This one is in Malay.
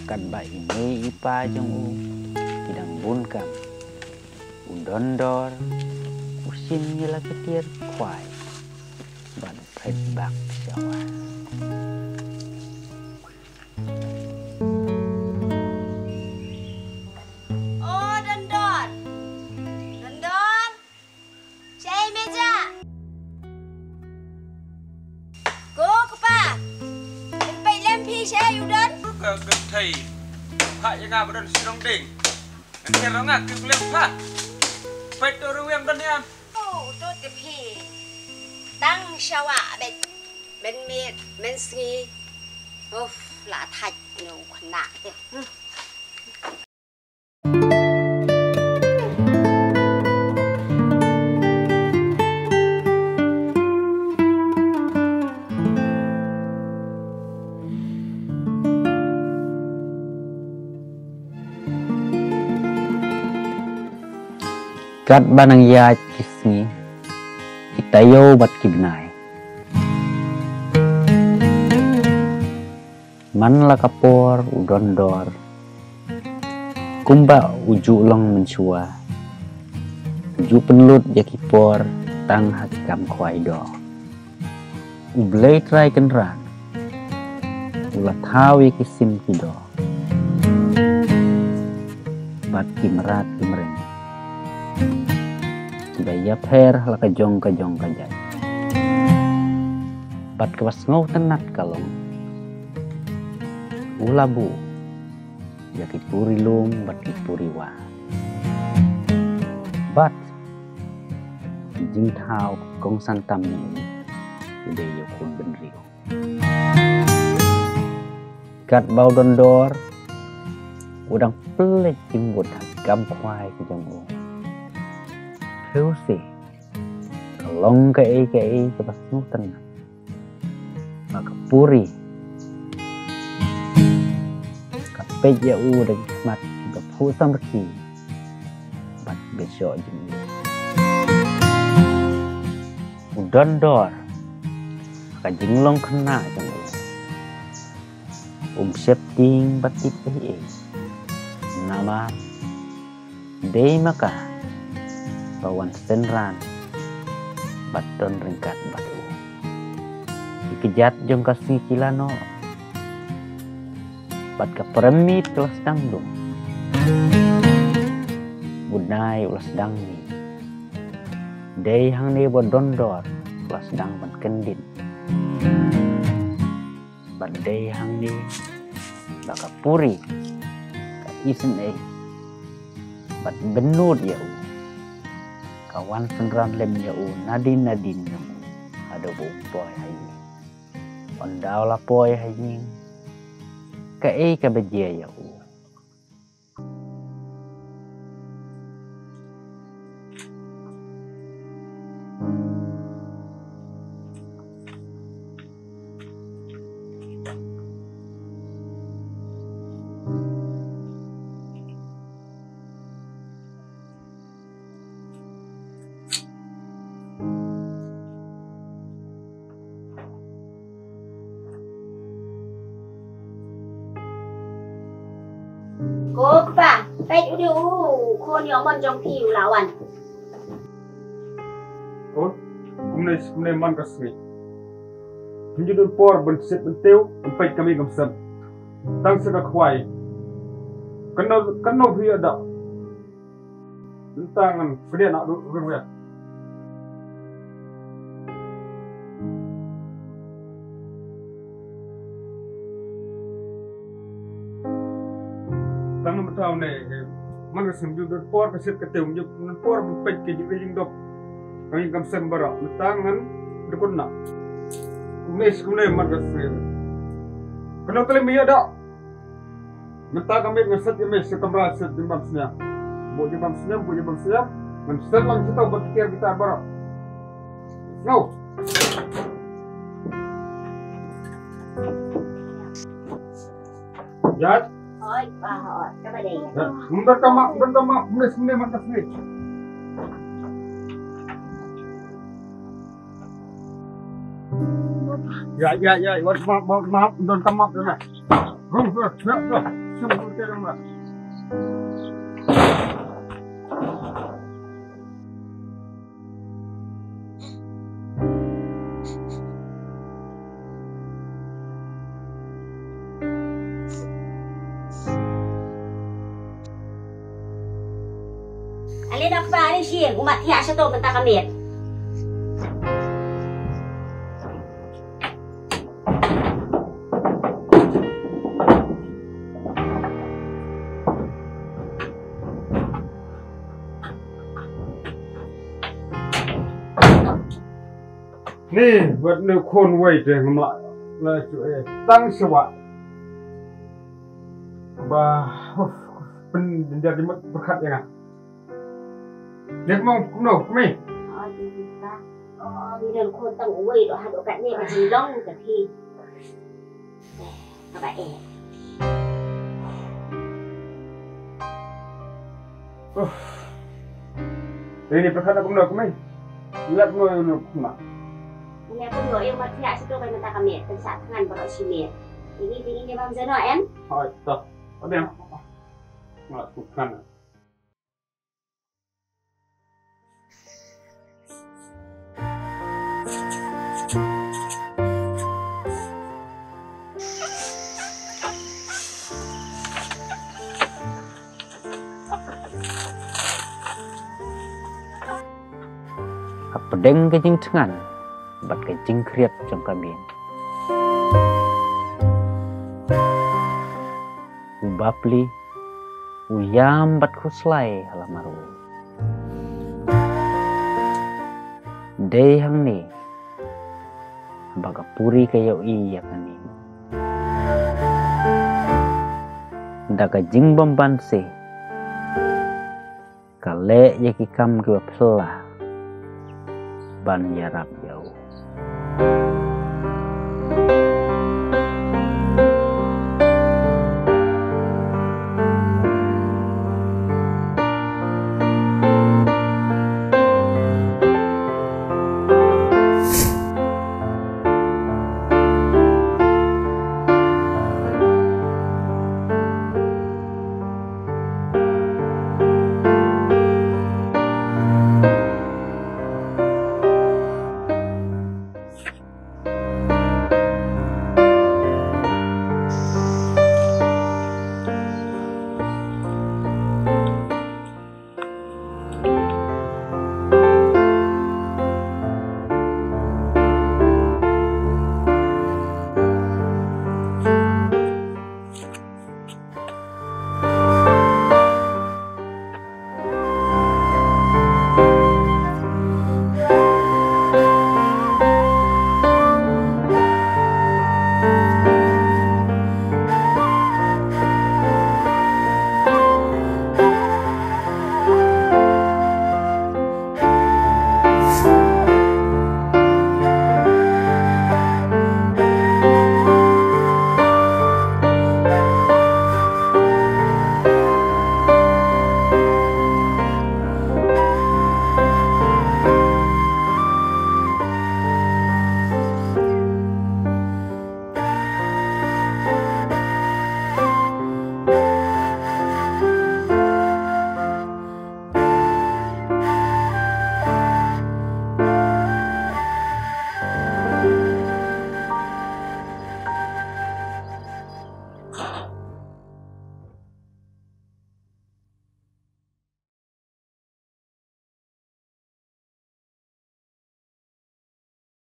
Kan ba ini ipa jong u kidang bunkam undondor usin nyela ketir kwai ban phet bak sawa oh dondor cai meja cô pa pai lem phi cai udon cái thầy hại nhà bà đơn xin đông đỉnh cái nó ngạc kêu lên phát phải tôi rưu em đơn em oh tôi tập phi đăng sao ạ bên miệt bên ski oh là thạch nhiều khẩn nặng thế kat banang ya kisni itayo bat kibnai man la kapor udondor kumba uju long mencua uju penlut ya kipor tang hakam kwai do ublei trai kenran ulat hawi kisim kido bat kimrat kimreng gaya per la kajong kajai bat kewas ngau tenat kalong ulabu ya kipuri lum bat kipuri wa bat jing thao kong santam ni ude yo kun ben rio kat bau dondor udang pelik jimbut gam kwai ke jong u thiếu gì kalong cái pas nutan maka puri kapej ya u dan mat ke pu samki bat besok jemi udon dor ka jinglong kena jang setting batik nama dei maka bawan senran baton ringkat batu dikejat jong kasih kilano bat ka peremit kelas dangdung budai ulas dangni dei hang ni bodondor kelas dang ban kendin bat dei hang ni baka puri ka isen bat benut ya kawan senran lem ya nadin yang ada boy hai ondau la boy hai ka bejia ya cô pa pai udah khôn nhỏ mon trong phiu lawan oh kumne man kasmi tunjudul por benset benteu empat kami gamsam tang seka kwai kano via da tangan pedia nak ruya tangan betul ne man kasmi judul por benset keteu judul por empat ke jing dok kami gamsam bara tangan dekun nak kumne man kasmi kano tele mia da Menta kami ngeset kami sekamera set di bangsa, buat di bangsa, ngeset lang kita berpikir kita barak. No. Jat. Oi, pa, cái bài này. Bentar kama, mulai mantas ni. Ya, maaf, don't come up dulu. Ya. Cuma kita dulu. Alin aku balik sih, umat tiak satu bentar kami. Nih, buat nu konwoi deh ngemlak. Lah cuy, tang sewa. Bah, jadi berkat ya kan. Lihat mau kuno, kami. Oh, kita. Oh, đi đường khôn tầng uầy đó hạt độ cạnh này là gì lông cả thì. Các bạn em. Ini berkat aku kuno, kami. Lihat mau kuno. Nghe con người yêu mà thiạ sẽ tôi bên ta cầm miệng, tân sản thằng ăn vào đội xì miệng. Thì như bao giờ nữa em? Thôi, tốt. Có đêm. Ngọt cục khăn. Pedeng kejing tengan, bat kejing kriat jong kabin. Ubapli, uyam bat kuslai halamarui. Day hang ni, baga puri kayo iya kani. Daga jing bombanse, kale yakikam kua pela. Ban yarap